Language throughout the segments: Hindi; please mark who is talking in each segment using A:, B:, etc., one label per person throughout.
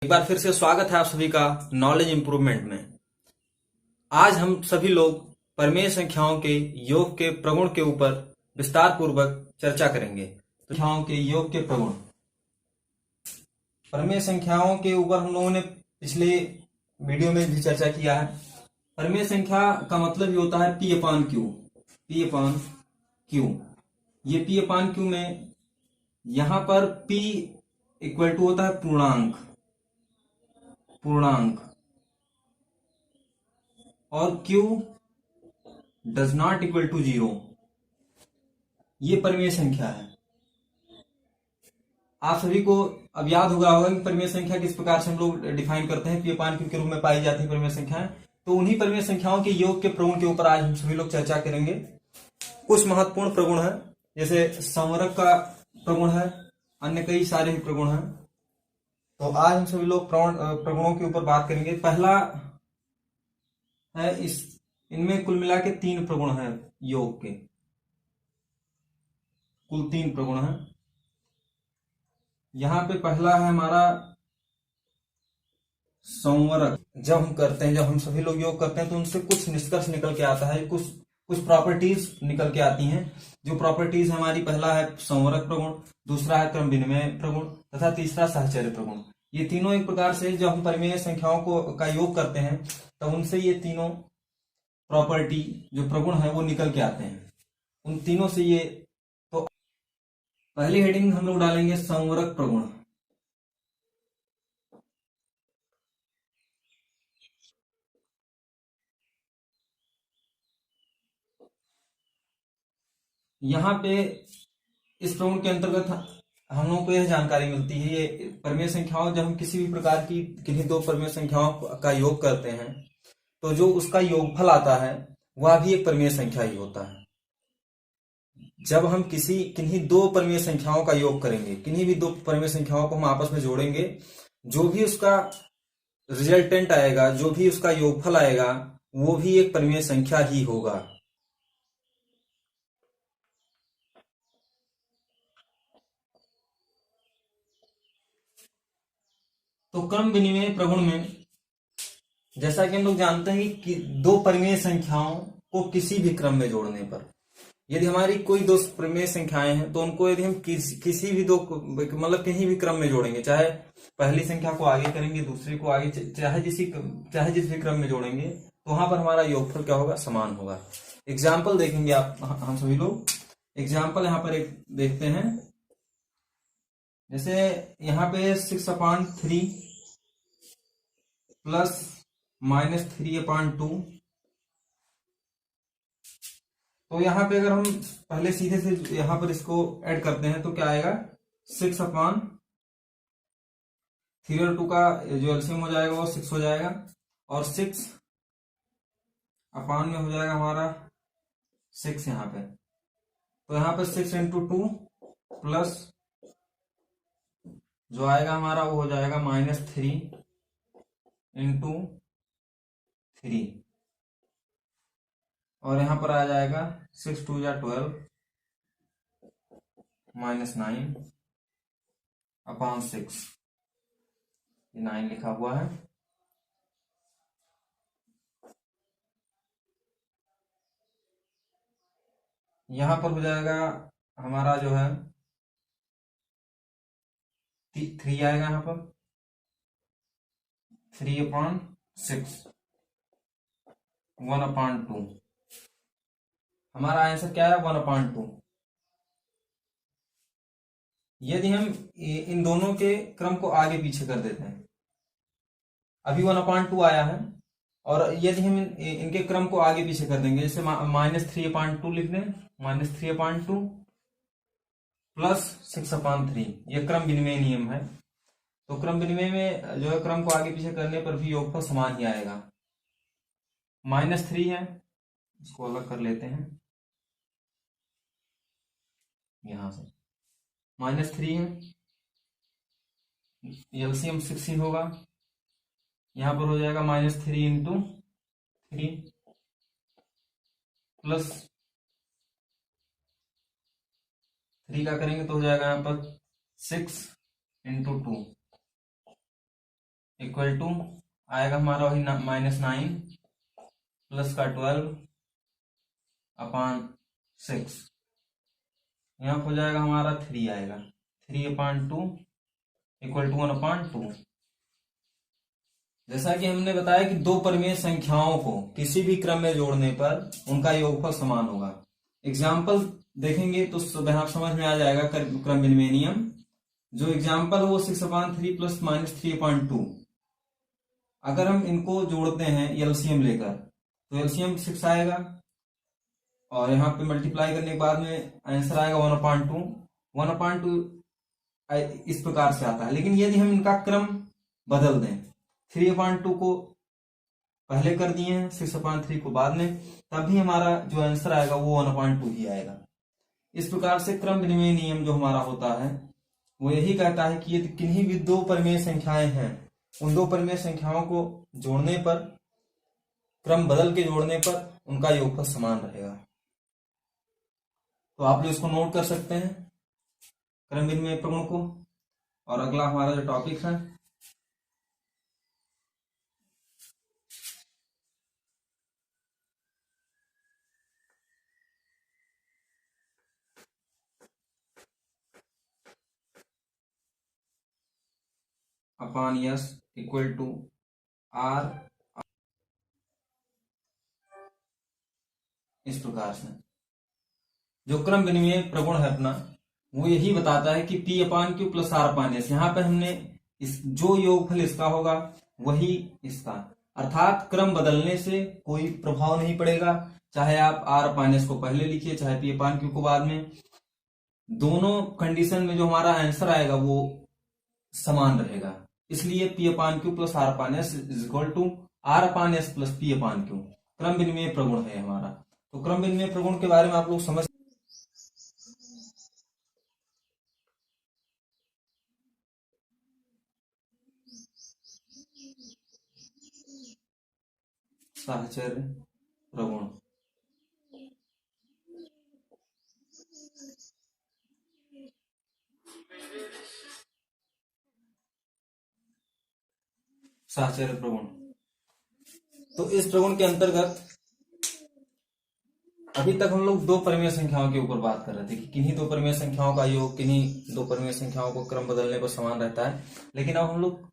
A: एक बार फिर से स्वागत है आप सभी का नॉलेज इंप्रूवमेंट में। आज हम सभी लोग परिमेय संख्याओं के योग के प्रगुण के ऊपर विस्तार पूर्वक चर्चा करेंगे। तो संख्याओं के योग के प्रगुण, परिमेय संख्याओं के ऊपर हम लोगों ने पिछले वीडियो में भी चर्चा किया है। परिमेय संख्या का मतलब ही होता है पी अपान क्यू। पी अपान क्यू, ये पी अपान क्यू में यहां पर पी इक्वल टू होता है पूर्णांक और Q does not equal to 0। ये परिमेय संख्या है। आप सभी को अब याद होगा कि परिमेय संख्या किस प्रकार से हम लोग डिफाइन करते हैं, पी अपान क्यू के रूप में पाई जाती है परिमेय संख्याएं। तो उन्हीं परिमेय संख्याओं के योग के प्रगुण के ऊपर आज हम सभी लोग चर्चा करेंगे। कुछ महत्वपूर्ण प्रगुण है, जैसे संवरक का प्रगुण है, अन्य कई सारे ही प्रगुण हैं। तो आज हम सभी लोग प्रगुणों के ऊपर बात करेंगे। पहला है इनमें कुल मिला के 3 प्रगुण हैं योग के, कुल 3 प्रगुण हैं। यहां पे पहला है हमारा संवरक। जब हम सभी लोग योग करते हैं तो उनसे कुछ निष्कर्ष निकल के आता है, कुछ प्रॉपर्टीज निकल के आती हैं। जो प्रॉपर्टीज हमारी, पहला है संवरक प्रगुण, दूसरा है क्रम विनिमय प्रगुण तथा तीसरा सहचर्य प्रगुण। ये तीनों एक प्रकार से जब हम परिमेय संख्याओं का योग करते हैं तब उनसे ये तीनों प्रॉपर्टी जो प्रगुण है वो निकल के आते हैं। उन तीनों से ये, तो पहली हेडिंग हम लोग डालेंगे संवरक प्रगुण। यहां पे इस प्रगुण के अंतर्गत हम लोगों को यह जानकारी मिलती है, ये परिमेय संख्याओं, जब हम किसी भी प्रकार की किन्हीं दो परिमेय संख्याओं का योग करते हैं तो जो उसका योगफल आता है वह भी एक परिमेय संख्या ही होता है। जब हम किन्हीं दो परिमेय संख्याओं का योग करेंगे, किन्हीं भी दो परिमेय संख्याओं को हम आपस में जोड़ेंगे, जो भी उसका रिजल्टेंट आएगा, जो भी उसका योगफल आएगा, वो भी एक परिमेय संख्या ही होगा। तो क्रम विनिमय प्रगुण में जैसा कि हम लोग जानते हैं कि दो परिमेय संख्याओं को किसी भी क्रम में जोड़ने पर, यदि हमारी कोई दो परिमेय संख्याएं हैं तो उनको यदि हम किसी भी दो, मतलब कहीं भी क्रम में जोड़ेंगे, चाहे पहली संख्या को आगे करेंगे, दूसरी को आगे, चाहे जिस भी क्रम में जोड़ेंगे, तो वहां पर हमारा योगफल क्या होगा, समान होगा। एग्जाम्पल देखेंगे हम सभी लोग। एग्जाम्पल यहाँ पर एक देखते हैं, जैसे यहाँ पे 6/3 प्लस -3/2। तो यहाँ पे अगर हम पहले सीधे से यहाँ पर इसको ऐड करते हैं तो क्या आएगा, 6/3 और 2 का जो एलसीएम हो जाएगा वो 6 हो जाएगा, और 6 अपान में हो जाएगा हमारा 6 यहाँ पे। तो यहाँ पे 6 × 2 प्लस जो आएगा हमारा वो हो जाएगा -3 × 3, और यहाँ पर आ जाएगा 6 × 2 = 12 -9/6। ये 9 लिखा हुआ है। यहां पर हो जाएगा हमारा जो है 3 आएगा, यहां पर 3/6 1/2। हमारा आंसर क्या है, 1/2। यदि हम इन दोनों के क्रम को आगे पीछे कर देते हैं, अभी 1/2 आया है, और यदि हम इनके क्रम को आगे पीछे कर देंगे, जैसे -3/2 लिख दें, -3/2 प्लस 6/3, यह क्रम विनिमय नियम है। तो क्रम विनिमय में जो है क्रम को आगे पीछे करने पर भी योगफल समान ही आएगा। -3 है, इसको अलग कर लेते हैं, यहां से -3 है, एलसीएम 6 ही होगा। यहां पर हो जाएगा -3 × 3 प्लस 3 का करेंगे तो हो जाएगा यहाँ पर 6 × 2, इक्वल टू आएगा हमारा वही -9 प्लस का 12/6, यहाँ हो जाएगा हमारा 3 आएगा, 3/2 इक्वल टू 1/2। जैसा कि हमने बताया कि दो परिमेय संख्याओं को किसी भी क्रम में जोड़ने पर उनका योगफल समान होगा। एग्जाम्पल देखेंगे तो यहाँ समझ में आ जाएगा क्रम विनिमय नियम। जो एग्जाम्पल वो 6/3 प्लस -3/2, अगर हम इनको जोड़ते हैं एलसीएम लेकर तो एलसीएम 6 आएगा और यहाँ पे मल्टीप्लाई करने के बाद में आंसर आएगा 1/2। 1/2 इस प्रकार से आता है। लेकिन यदि हम इनका क्रम बदल दें, 3/2 को पहले कर दिए हैं, 6/3 को बाद में, तब भी हमारा जो आंसर आएगा वो 1/2 ही आएगा। इस प्रकार से क्रम विनिमय नियम जो हमारा होता है वो यही कहता है कि यदि किन्हीं भी दो परिमेय संख्याएं हैं, उन दो परिमेय संख्याओं को जोड़ने पर, क्रम बदल के जोड़ने पर उनका योगफल समान रहेगा। तो आप लोग इसको नोट कर सकते हैं क्रम विनिमय प्रगुण को। और अगला हमारा जो टॉपिक है upon s equal to r, इस प्रकार से जो क्रम विनिमय प्रगुण है अपना वो यही बताता है कि P/Q प्लस R/S, यहाँ पे हमने इस जो योगफल इसका होगा वही इसका, अर्थात क्रम बदलने से कोई प्रभाव नहीं पड़ेगा, चाहे आप R/S को पहले लिखिए चाहे P/Q को बाद में, दोनों कंडीशन में जो हमारा आंसर आएगा वो समान रहेगा। इसलिए P/Q plus R/S is equal to R/S plus P/Q क्रम विनिमय प्रगुण है हमारा। तो क्रम विनिमय प्रगुण के बारे में आप लोग समझ साहचर्य प्रगुण। साहचर्य प्रगुण, तो इस प्रगुण के अंतर्गत अभी तक हम लोग दो परिमेय संख्याओं के ऊपर बात कर रहे थे कि किन्हीं दो परिमेय संख्याओं का योग किन्हीं दो परिमेय संख्याओं को क्रम बदलने पर समान रहता है। लेकिन अब हम लोग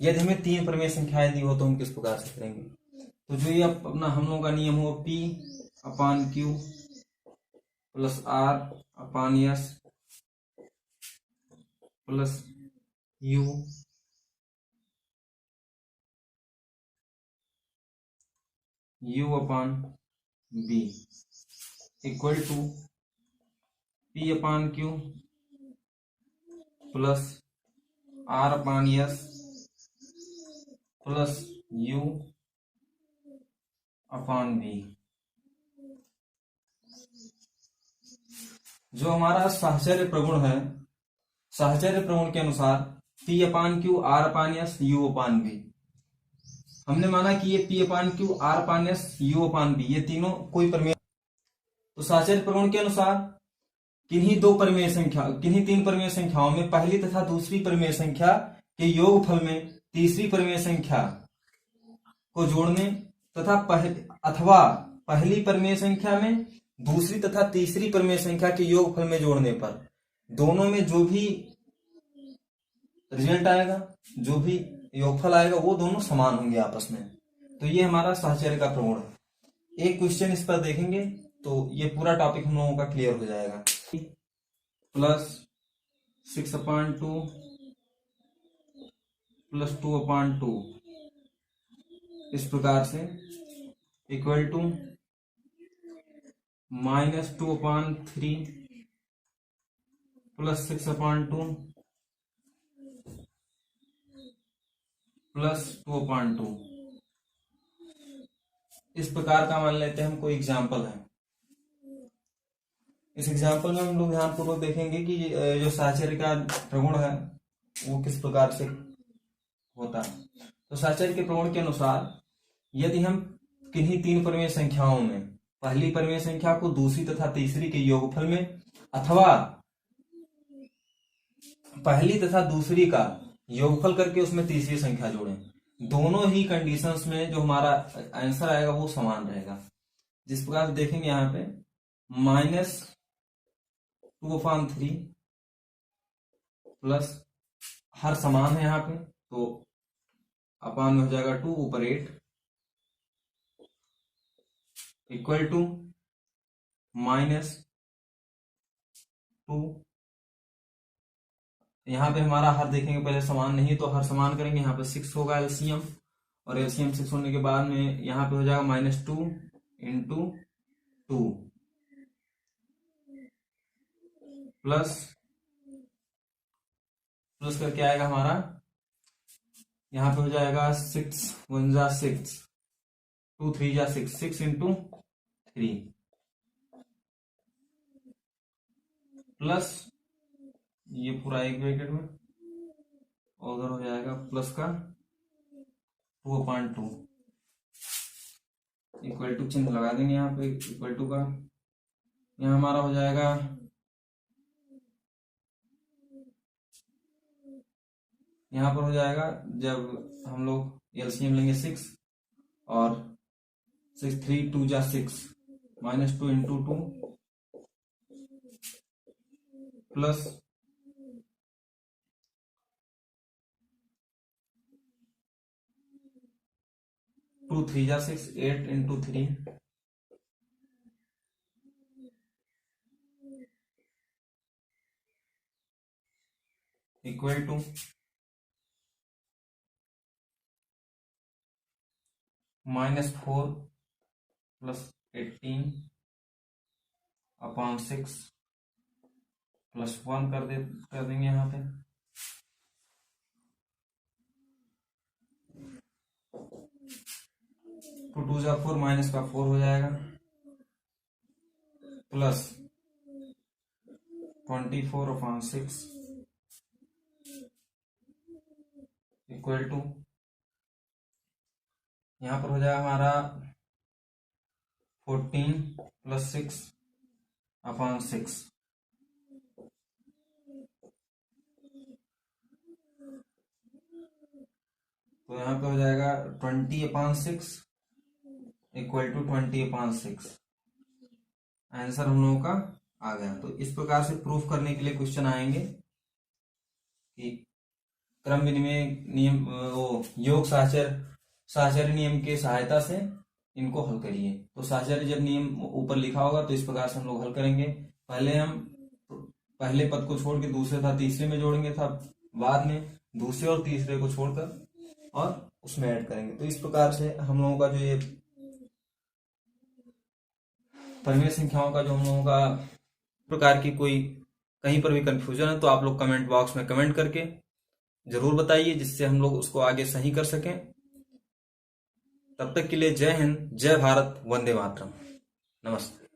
A: यदि हमें तीन परिमेय संख्याएं दी हो तो हम किस प्रकार से करेंगे। तो जो ये अपना हम लोगों का नियम हो P/Q plus R/S plus U/B equal to P/Q plus R/S plus U/B। जो हमारा साहचर्य प्रगुण है, साहचर्य प्रगुण के अनुसार P/Q R/S U/B, हमने माना कि ये P/Q R/S U/B ये तीनों कोई परिमेय, तो साहचर्य प्रगुण के अनुसार किन्हीं तीन परिमेय संख्याओं में पहली तथा दूसरी परिमेय संख्या के योगफल में तीसरी परिमेय संख्या को जोड़ने तथा अथवा पहली परिमेय संख्या में दूसरी तथा तीसरी परिमेय संख्या के योगफल में जोड़ने पर दोनों में जो भी रिजल्ट आएगा, जो भी योगफल आएगा वो दोनों समान होंगे आपस में। तो ये हमारा साहचर्य का प्रगुण है। एक क्वेश्चन इस पर देखेंगे तो ये पूरा टॉपिक हम लोगों का क्लियर हो जाएगा। प्लस 6/2 प्लस 2/2 इस प्रकार से इक्वल टू -2/3 प्लस 6/2 प्लस 2/2 इस प्रकार का मान लेते हैं हम कोई एग्जाम्पल है। इस एग्जाम्पल में हम लोग ध्यानपूर्वक देखेंगे कि जो साहचर्य का प्रगुण है वो किस प्रकार से होता है। तो साहचर्य के प्रगुण के अनुसार यदि हम किन्हीं तीन परिमेय संख्याओं में पहली परिमेय संख्या को दूसरी तथा तीसरी के योगफल में अथवा पहली तथा दूसरी का योगफल करके उसमें तीसरी संख्या जोड़ें, दोनों ही कंडीशंस में जो हमारा आंसर आएगा वो समान रहेगा। जिस प्रकार से देखेंगे यहाँ पे -2/3 प्लस हर समान है यहाँ पे, तो अपान में हो जाएगा 2 ऊपर 8 इक्वल टू -2। यहाँ पे हमारा हर देखेंगे पहले समान नहीं, तो हर समान करेंगे, यहाँ पे 6 होगा एलसीएम, और एलसीएम 6 होने के बाद में यहाँ पे हो जाएगा -2 इंटू 2 प्लस करके आएगा हमारा, यहाँ पे हो जाएगा 6 1 जा 6 2 3 जा 6 6 इंटू 3 प्लस ये पूरा एक ब्रैकेट में, और उधर हो जाएगा प्लस का 2/2 इक्वल टू चिन्ह लगा देंगे यहाँ पे इक्वल टू का। यहाँ हमारा हो जाएगा यहाँ पर हो जाएगा, जब हम लोग एलसीएम लेंगे 6 और 6 3 2 जा 6 -2 इंटू 2 प्लस 2 3 जा 6 8 into 3 equal to -4 plus 18 upon 6 plus 1 कर देंगे यहाँ पे, 2 2 जा 4 माइनस का 4 हो जाएगा प्लस 24/6 इक्वल टू, यहाँ पर हो जाएगा हमारा 14 प्लस 6/6 तो यहाँ पे हो जाएगा 20/6 इक्वल टू 20/6। आंसर हम लोगों का आ गया। तो इस प्रकार से प्रूफ करने के लिए क्वेश्चन आएंगे कि क्रम विनिमय नियम वो योग साहचर्य नियम के सहायता से इनको हल करिए। तो साहचर्य जब नियम ऊपर लिखा होगा तो इस प्रकार से हम लोग हल करेंगे। पहले पद को छोड़ के दूसरे था तीसरे में जोड़ेंगे था, बाद में दूसरे और तीसरे को छोड़कर और उसमें ऐड करेंगे। तो इस प्रकार से हम लोगों का जो ये परिमेय संख्याओं का जो हम लोगों का प्रकार की कोई कहीं पर भी कंफ्यूजन है तो आप लोग कमेंट बॉक्स में कमेंट करके जरूर बताइए, जिससे हम लोग उसको आगे सही कर सकें। तब तक के लिए जय हिंद, जय भारत, वंदे मातरम, नमस्ते।